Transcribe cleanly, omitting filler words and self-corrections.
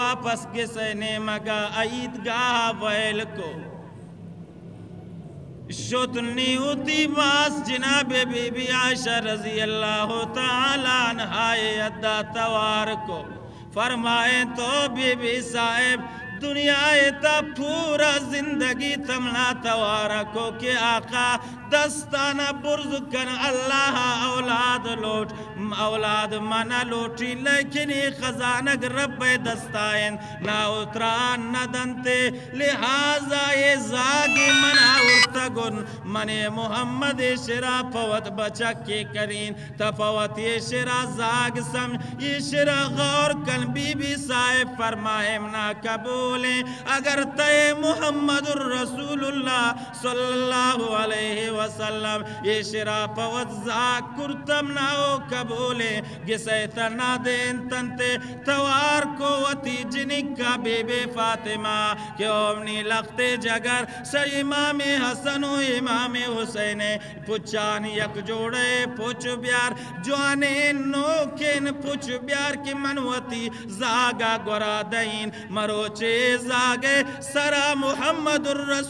واپس گسنے مگا عیدگاہ ویل کو شتنی ہوتی باس جناب بی بی عائشہ رضی اللہ تعالیٰ عنہا ادا توار کو فرمائیں تو بی بی صاحب دنیا تا پورا زندگی تمنا توارا کو کہ آقا دستانا برز کن اللہ اولاد لوٹ اولاد منا لوٹی لیکن خزانک رب دستائن نہ اتران نہ دنتے لہذا یہ زاگی منا ارتگن من محمد شرا پوت بچک کے کرین تفوت یہ شرا زاگ سمجھ یہ شرا غور کن بی بی صاحب فرمائم نہ قبولیں اگر تے محمد الرسول اللہ صلی اللہ علیہ وسلم یہ شرا پوت زاگ کرتم نہ ہو قبولیں گسے تنا دین تنتے توار کو وتی جنکا بی بی فاطمہ کہ امنی لختے جگر سے امام حسن و امام حسین پچان یک جوڑے پچ بیار جوانے نوکن پچ بیار کی منوتی زاگا گورا دین مروچے زاگے سرا محمد الرسول